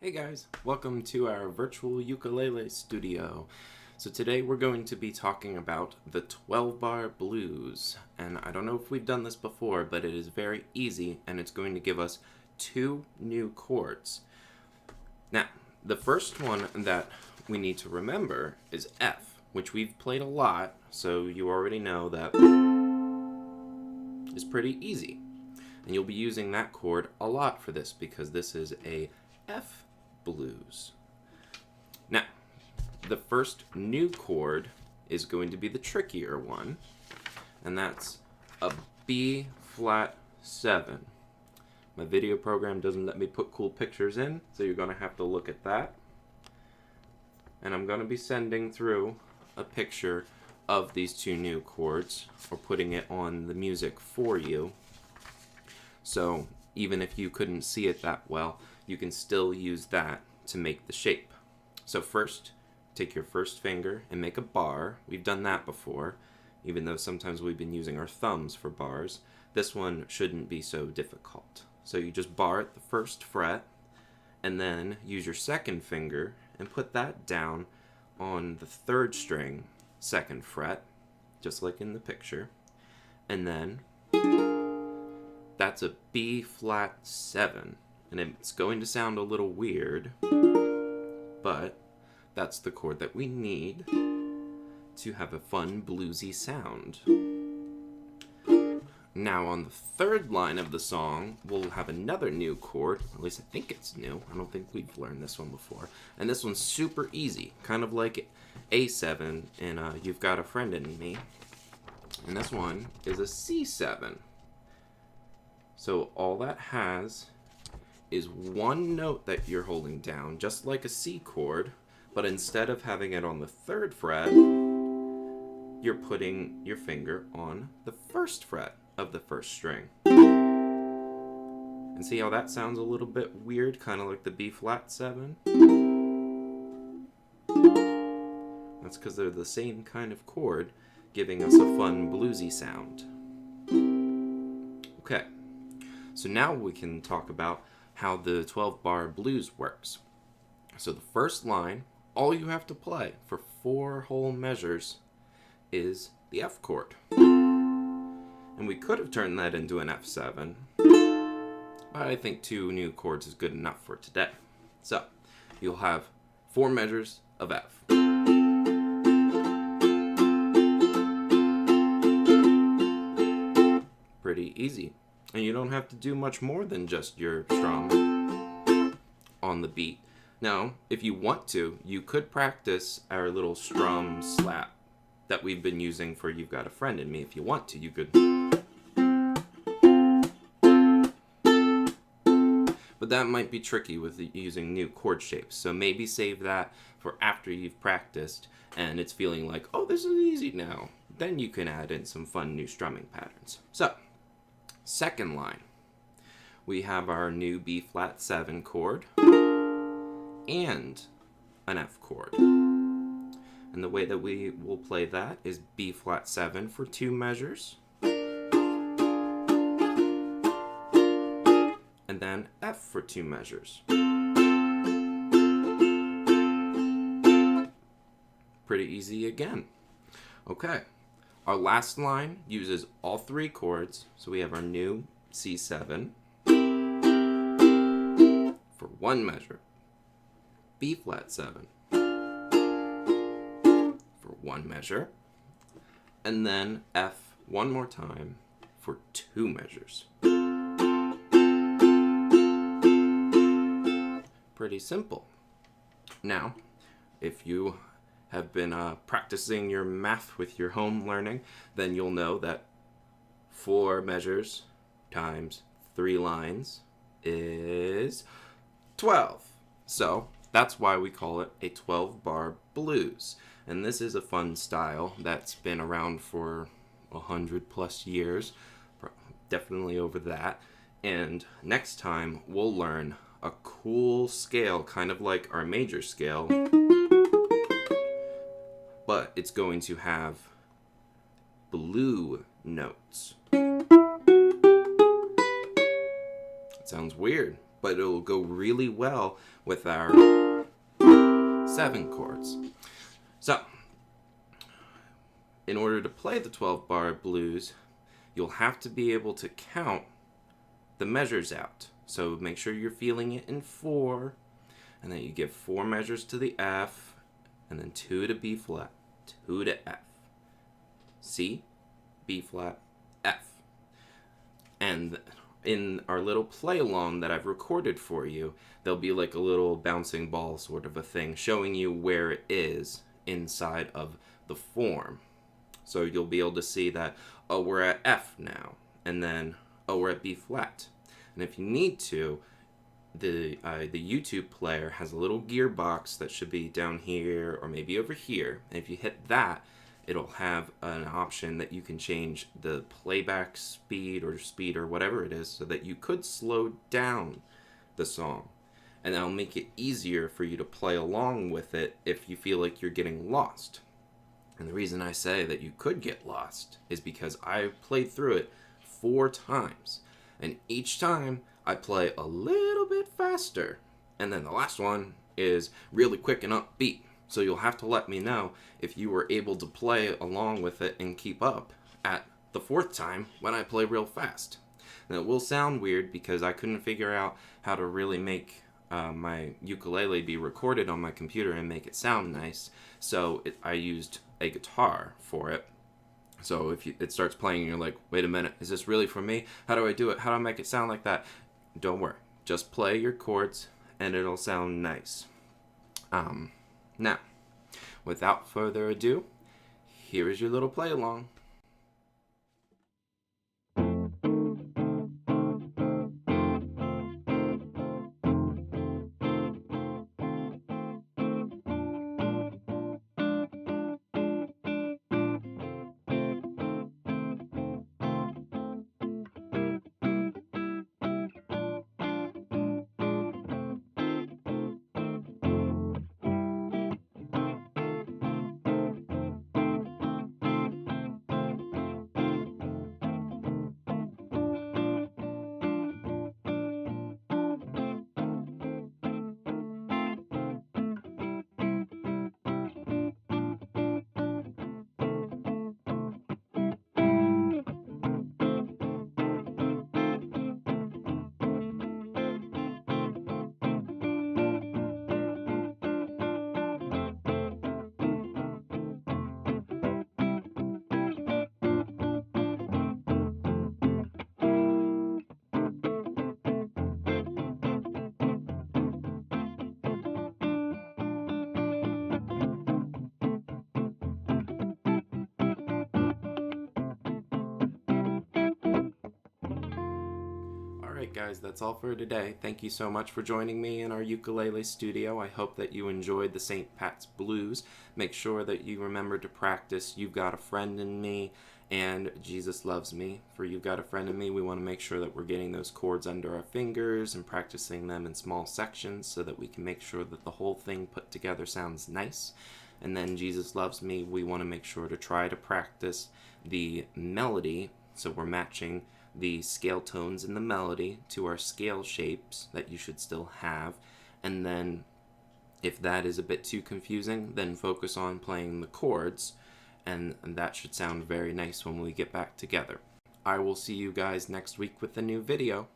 Hey guys, welcome to our virtual ukulele studio. So today we're going to be talking about the 12-bar blues. And I don't know if we've done this before, but it is very easy and it's going to give us two new chords. Now, the first one that we need to remember is F, which we've played a lot, so you already know that is pretty easy. And you'll be using that chord a lot for this because this is a F blues. Now, the first new chord is going to be the trickier one, and that's a B flat 7. My video program doesn't let me put cool pictures in, so you're going to have to look at that. And I'm going to be sending through a picture of these two new chords, or putting it on the music for you. So even if you couldn't see it that well, you can still use that to make the shape. So first, take your first finger and make a bar. We've done that before, even though sometimes we've been using our thumbs for bars. This one shouldn't be so difficult. So you just bar at the first fret, and then use your second finger and put that down on the third string, second fret, just like in the picture. And then that's a B flat 7. And it's going to sound a little weird, but that's the chord that we need to have a fun bluesy sound. Now on the third line of the song, we'll have another new chord. At least I think it's new. I don't think we've learned this one before. And this one's super easy, kind of like A7 in You've Got a Friend in Me. And this one is a C7. So all that has is one note that you're holding down, just like a C chord, but instead of having it on the third fret, you're putting your finger on the first fret of the first string. And see how that sounds a little bit weird, kind of like the B flat 7? That's because they're the same kind of chord, giving us a fun bluesy sound. Okay, so now we can talk about how the 12-bar blues works. So the first line, all you have to play for 4 whole measures is the F chord. And we could have turned that into an F7, but I think 2 new chords is good enough for today. So you'll have 4 measures of F. Pretty easy. And you don't have to do much more than just your strum on the beat. Now, if you want to, you could practice our little strum slap that we've been using for You've Got a Friend in Me. If you want to, you could. But that might be tricky with using new chord shapes. So maybe save that for after you've practiced and it's feeling like, oh, this is easy now. Then you can add in some fun new strumming patterns. So, second line, we have our new B flat 7 chord and an F chord. And the way that we will play that is B flat 7 for 2 measures, and then F for 2 measures. Pretty easy again. Okay. Our last line uses all 3 chords, so we have our new C7 for 1 measure, B flat 7 for 1 measure, and then F one more time for 2 measures. Pretty simple. Now, if you have been practicing your math with your home learning, then you'll know that 4 measures times 3 lines is 12. So that's why we call it a 12-bar blues. And this is a fun style that's been around for 100+ years, definitely over that. And next time we'll learn a cool scale, kind of like our major scale, but it's going to have blue notes. It sounds weird, but it'll go really well with our 7 chords. So, in order to play the 12-bar blues, you'll have to be able to count the measures out. So make sure you're feeling it in 4, and then you give 4 measures to the F, and then 2 to B flat, 2 to F, C, B flat, F. And in our little play along that I've recorded for you, there'll be like a little bouncing ball sort of a thing showing you where it is inside of the form. So you'll be able to see that, oh, we're at F now, and then, oh, we're at B flat. And if you need to, the YouTube player has a little gearbox that should be down here or maybe over here. And if you hit that, it'll have an option that you can change the playback speed or whatever it is, so that you could slow down the song. And that'll make it easier for you to play along with it if you feel like you're getting lost. And the reason I say that you could get lost is because I played through it 4 times. And each time I play a little bit faster. And then the last one is really quick and upbeat. So you'll have to let me know if you were able to play along with it and keep up at the 4th time when I play real fast. And it will sound weird because I couldn't figure out how to really make my ukulele be recorded on my computer and make it sound nice. So I used a guitar for it. So if it starts playing and you're like, wait a minute, is this really for me? How do I do it? How do I make it sound like that? Don't worry. Just play your chords and it'll sound nice. Now, without further ado, here is your little play along. Alright guys, that's all for today. Thank you so much for joining me in our ukulele studio. I hope that you enjoyed the St. Pat's Blues. Make sure that you remember to practice You've Got a Friend in Me and Jesus Loves Me. For You've Got a Friend in Me, we want to make sure that we're getting those chords under our fingers and practicing them in small sections so that we can make sure that the whole thing put together sounds nice. And then Jesus Loves Me, we want to make sure to try to practice the melody, so we're matching the scale tones in the melody to our scale shapes that you should still have. And then if that is a bit too confusing, then focus on playing the chords, and that should sound very nice when we get back together. I will see you guys next week with a new video.